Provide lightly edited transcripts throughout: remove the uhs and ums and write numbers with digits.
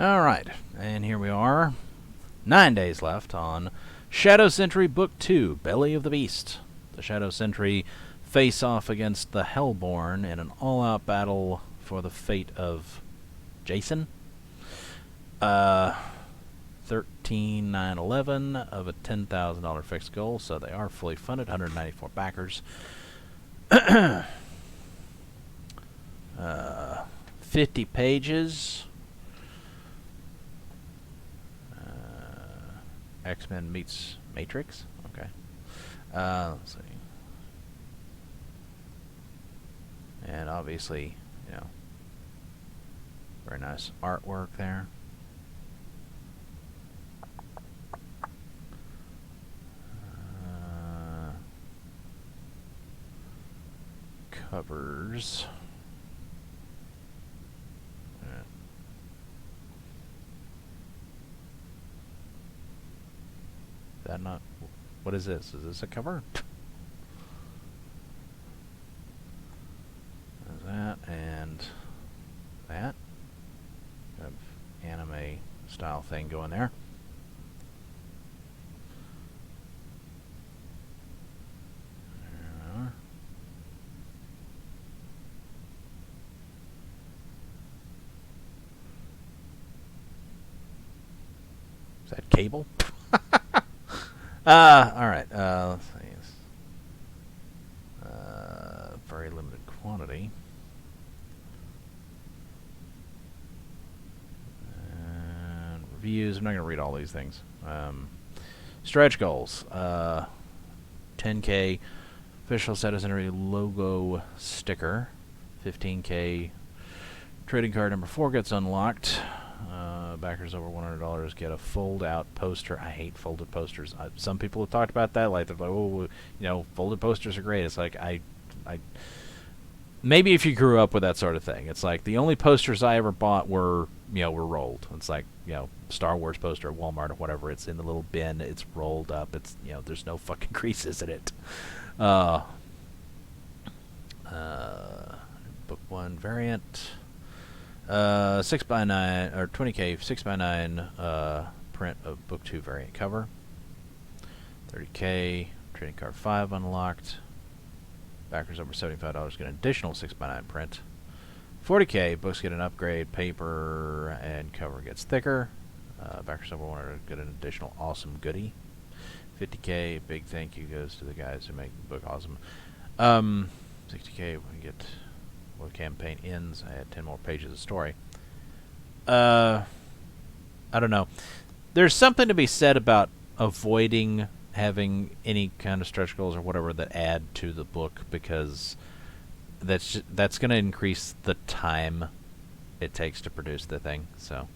Alright, and here we are. 9 days left on Shadow Sentry Book 2, Belly of the Beast. The Shadow Sentry face off against the Hellborn in an all-out battle for the fate of Jason. 13,911 of a $10,000 fixed goal, so they are fully funded, 194 backers. 50 pages. X-Men meets Matrix. Okay. Let's see. And obviously, you know, very nice artwork there. Covers. That not? What is this? Is this a cover? There's that and that. Kind of anime style thing going there. There we are. Is that cable? Alright, let's see. Very limited quantity. And reviews. I'm not going to read all these things. Stretch goals. 10K official Shadow Sentry logo sticker. 15K trading card number 4 gets unlocked. Backers over $100 get a fold-out poster. I hate folded posters. Some people have talked about that. Like they're like, oh, you know, folded posters are great. It's like maybe if you grew up with that sort of thing. It's like the only posters I ever bought were rolled. It's like, you know, Star Wars poster at Walmart or whatever. It's in the little bin. It's rolled up. It's, you know, there's no fucking creases in it. Book 1 variant. 6x9 or 20K 6x9 print of Book 2 variant cover. 30K trading card 5 unlocked. Backers over $75 get an additional 6x9 print. 40K books get an upgrade. Paper and cover gets thicker. Backers over $100 get an additional awesome goodie. 50K big thank you goes to the guys who make the book awesome. 60K we get. Well, the campaign ends. I had 10 more pages of story. I don't know. There's something to be said about avoiding having any kind of stretch goals or whatever that add to the book, because that's going to increase the time it takes to produce the thing. So,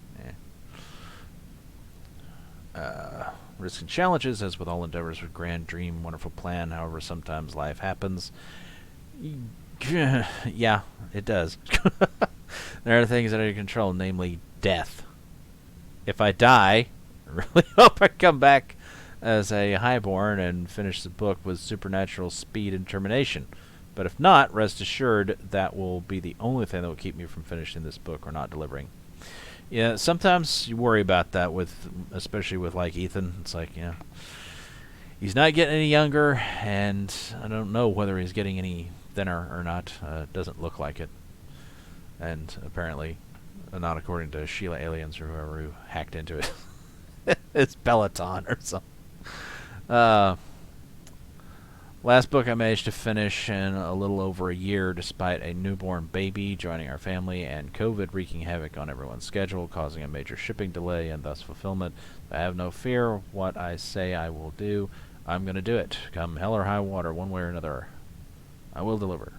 risks and challenges, as with all endeavors, with grand dream, wonderful plan. However, sometimes life happens. Yeah, it does. There are things that are out of control, namely death. If I die, I really hope I come back as a highborn and finish the book with supernatural speed and determination. But if not, rest assured that will be the only thing that will keep me from finishing this book or not delivering. Yeah, sometimes you worry about that especially with like Ethan. It's like, yeah, he's not getting any younger, and I don't know whether he's getting any thinner or not. Doesn't look like it, and apparently not according to Sheila Aliens or whoever who hacked into it. It's Peloton or something. Last book I managed to finish in a little over a year, despite a newborn baby joining our family and COVID wreaking havoc on everyone's schedule, causing a major shipping delay and thus fulfillment. I have no fear. What I say I will do, I'm going to do it. Come hell or high water, one way or another, I will deliver.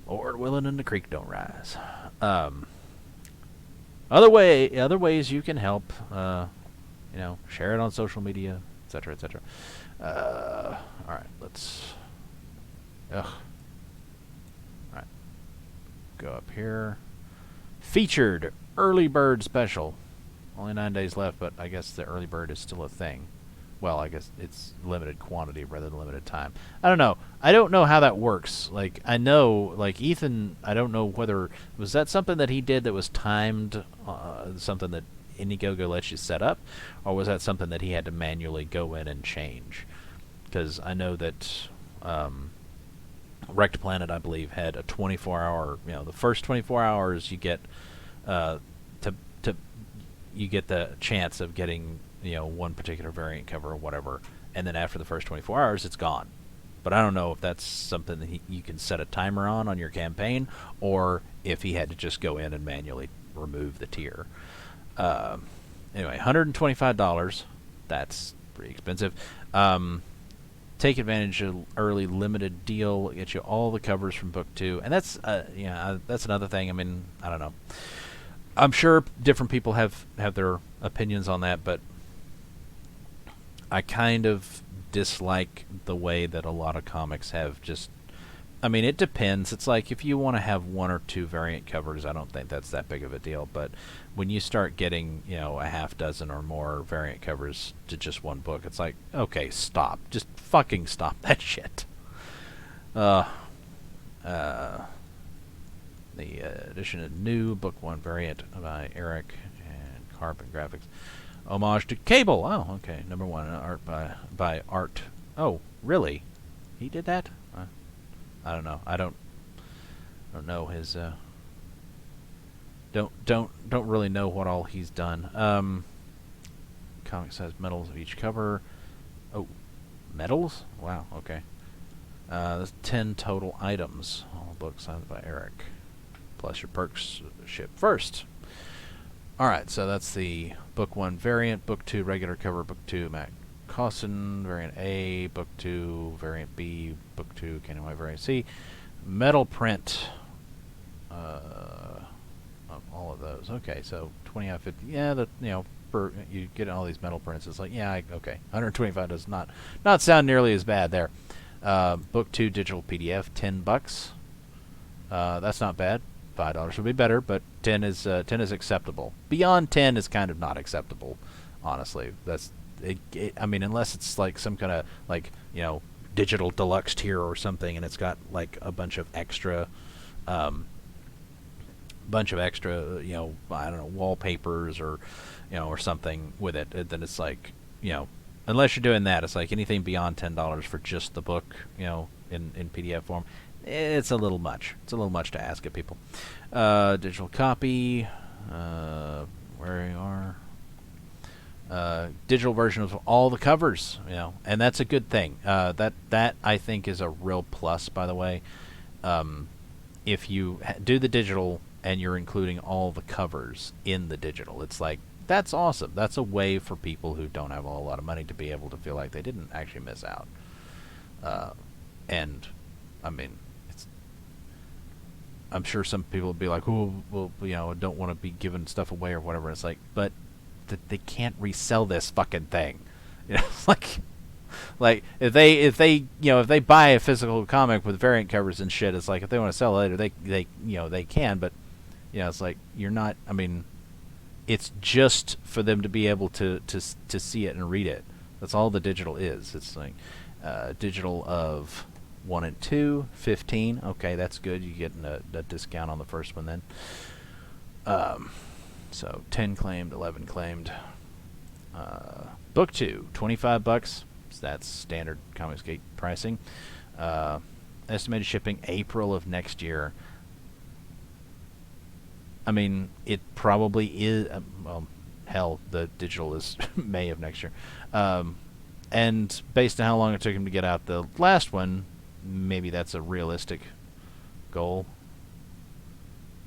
Lord willing and the creek don't rise. Other ways you can help, share it on social media, etc., etc. Alright, let's... Alright. Go up here. Featured early bird special. Only 9 days left, but I guess the early bird is still a thing. well, I guess it's limited quantity rather than limited time. I don't know. I don't know how that works. Like, I know, like, Ethan, I don't know whether, was that something that he did that was timed, something that Indiegogo lets you set up, or was that something that he had to manually go in and change? Because I know that Wrecked Planet, I believe, had a 24-hour, the first 24 hours you get you get the chance of getting one particular variant cover or whatever, and then after the first 24 hours it's gone. But I don't know if that's something that you can set a timer on your campaign, or if he had to just go in and manually remove the tier. Anyway, $125. That's pretty expensive. Take advantage of early limited deal. Get you all the covers from book 2, and that's that's another thing. I mean, I don't know. I'm sure different people have their opinions on that, but I kind of dislike the way that a lot of comics have just... I mean, it depends. It's like if you want to have 1 or 2 variant covers, I don't think that's that big of a deal. But when you start getting, a half dozen or more variant covers to just one book, it's like, okay, stop. Just fucking stop that shit. The edition of New Book 1 variant by Eric and Carbon Graphics. Homage to Cable. Oh, okay. Number 1 art by Art. Oh, really? He did that? I don't know. I don't know his. Don't really know what all he's done. Comic size medals of each cover. Oh, medals? Wow. Okay. There's 10 total items. All books signed by Eric. Plus your perks ship first. Alright, so that's the Book 1 variant, Book 2 regular cover, Book 2 Matt Cosson, variant A, Book 2 variant B, Book 2 Canyon White variant C. Metal print of all of those. Okay, so 20 out of 50. Yeah, for you get all these metal prints, it's like, yeah, okay. 125 does not sound nearly as bad there. Book 2 digital PDF, $10. That's not bad. $5 would be better, but 10 is acceptable. Beyond 10 is kind of not acceptable, honestly. That's it, I mean, unless it's like some kind of digital deluxe tier or something, and it's got like a bunch of extra, I don't know, wallpapers or or something with it. Then it's like unless you're doing that, it's like anything beyond $10 for just the book, in PDF form. It's a little much. It's a little much to ask of people. Digital copy. Where you are. Digital version of all the covers, and that's a good thing. That I think is a real plus, by the way. If you do the digital and you're including all the covers in the digital, it's like, that's awesome. That's a way for people who don't have a whole lot of money to be able to feel like they didn't actually miss out. And I mean, I'm sure some people would be like, "Oh, well, don't want to be giving stuff away or whatever." It's like, but they can't resell this fucking thing. Like if they buy a physical comic with variant covers and shit, it's like if they want to sell it later, they can, but it's like you're not. I mean, it's just for them to be able to see it and read it. That's all the digital is. It's like digital of 1 and 2, 15. Okay, that's good. You get a discount on the first one then. So 10 claimed, 11 claimed. Book 2, $25. So that's standard ComicsGate pricing. Estimated shipping April of next year. I mean, it probably is. Well, hell, the digital is May of next year. And based on how long it took him to get out the last one, maybe that's a realistic goal,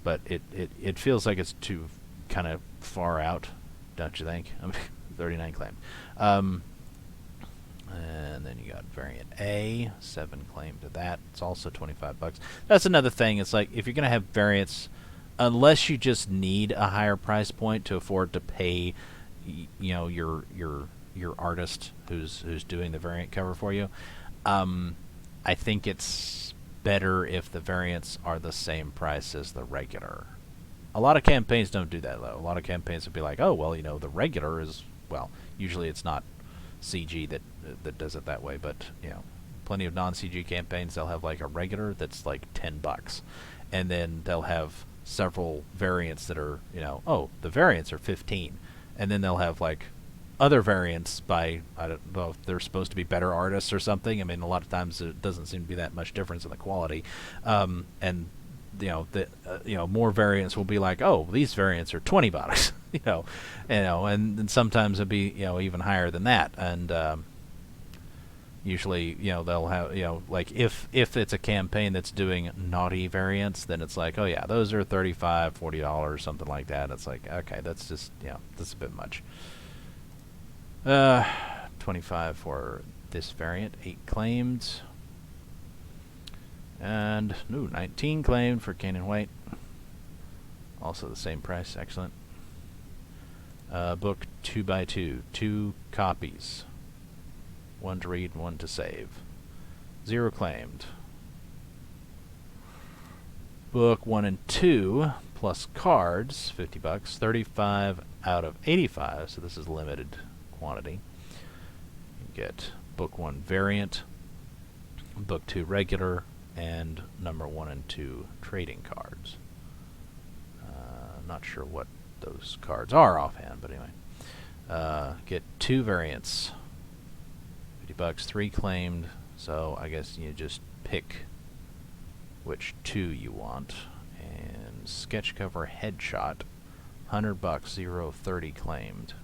but it feels like it's too kind of far out, don't you think? I mean, 39 claimed. And then you got variant A, 7 claimed to that. It's also $25. That's another thing. It's like if you're gonna have variants, unless you just need a higher price point to afford to pay, your artist who's doing the variant cover for you. I think it's better if the variants are the same price as the regular. A lot of campaigns don't do that, though. A lot of campaigns would be like, oh, well, the regular is, well, usually it's not CG that does it that way, but you know, plenty of non-CG campaigns, they'll have like a regular that's like $10, and then they'll have several variants that are, you know, oh, the variants are 15, and then they'll have like other variants by, I don't know if they're supposed to be better artists or something. I mean, a lot of times it doesn't seem to be that much difference in the quality, and you know, more variants will be like, oh, these variants are $20, you know, and sometimes it'll be, you know, even higher than that, and usually, you know, they'll have, you know, like if it's a campaign that's doing naughty variants, then it's like, oh yeah, those are $35, $40, something like that. It's like, okay, that's just, you know, that's a bit much. 25 for this variant, 8 claimed. And, 19 claimed for Canaan White. Also the same price, excellent. Book 2x2, 2 copies. 1 to read and 1 to save. 0 claimed. Book 1 and 2, plus cards, $50, 35 out of 85, so this is limited quantity. You get book 1 variant, book 2 regular, and number 1 and 2 trading cards. Not sure what those cards are offhand, but anyway. Get 2 variants, $50, 3 claimed, so I guess you just pick which 2 you want. And sketch cover headshot, $100, 0 30 claimed.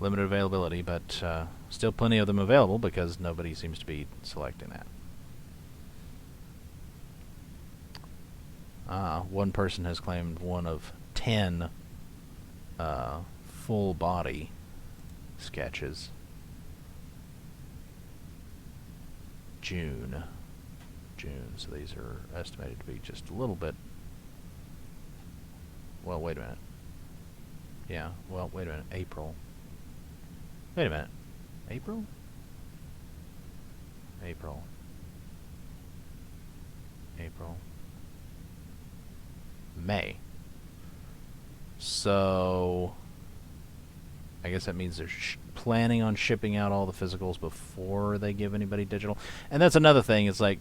Limited availability, but still plenty of them available because nobody seems to be selecting that. One person has claimed 1 of 10 full body sketches. June, so these are estimated to be just a little bit. Well, wait a minute. Yeah, well, wait a minute. April. Wait a minute. April? April. May. So I guess that means they're planning on shipping out all the physicals before they give anybody digital. And that's another thing. It's like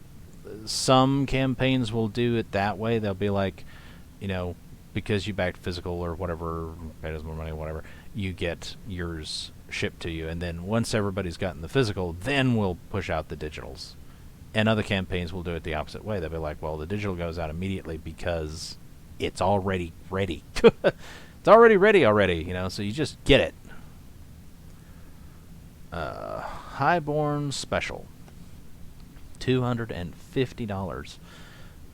some campaigns will do it that way. They'll be like, you know, because you backed physical or whatever, paid us more money, whatever, you get yours shipped to you. And then once everybody's gotten the physical, then we'll push out the digitals. And other campaigns will do it the opposite way. They'll be like, well, the digital goes out immediately because it's already ready. It's already ready, you know, so you just get it. Highborn Special, $250.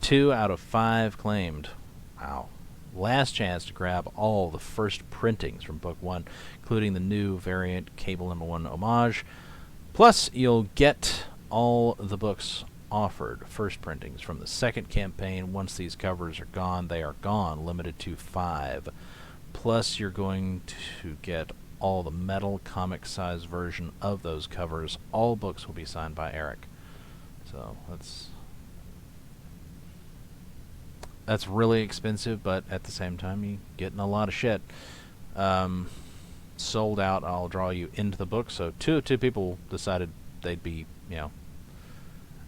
2 out of 5 claimed. Wow. Last chance to grab all the first printings from Book 1, including the new variant Cable number 1 homage. Plus, you'll get all the books offered, first printings from the second campaign. Once these covers are gone, they are gone, limited to 5. Plus, you're going to get all the metal comic size version of those covers. All books will be signed by Eric. So that's really expensive, but at the same time, you're getting a lot of shit. Sold out. I'll draw you into the book. So two people decided they'd be, you know,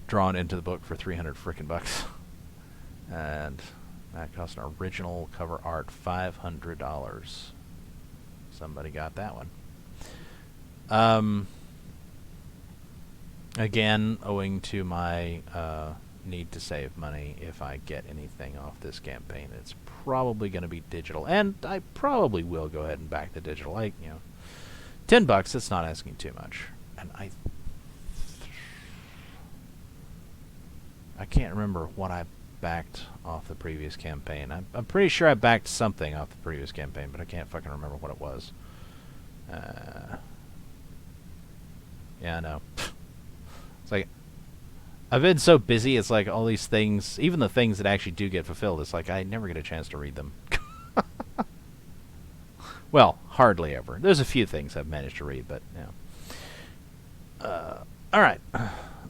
drawn into the book for $300 frickin' bucks, and that cost an original cover art $500. Somebody got that one. Again, owing to my need to save money, if I get anything off this campaign, it's probably going to be digital, and I probably will go ahead and back the digital. Like, you know, $10. It's not asking too much, and I can't remember what I backed off the previous campaign. I'm pretty sure I backed something off the previous campaign, but I can't fucking remember what it was. Yeah, I know. It's like, I've been so busy, it's like all these things, even the things that actually do get fulfilled, it's like I never get a chance to read them. Well, hardly ever. There's a few things I've managed to read, but, you know. Alright.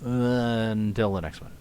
Until the next one.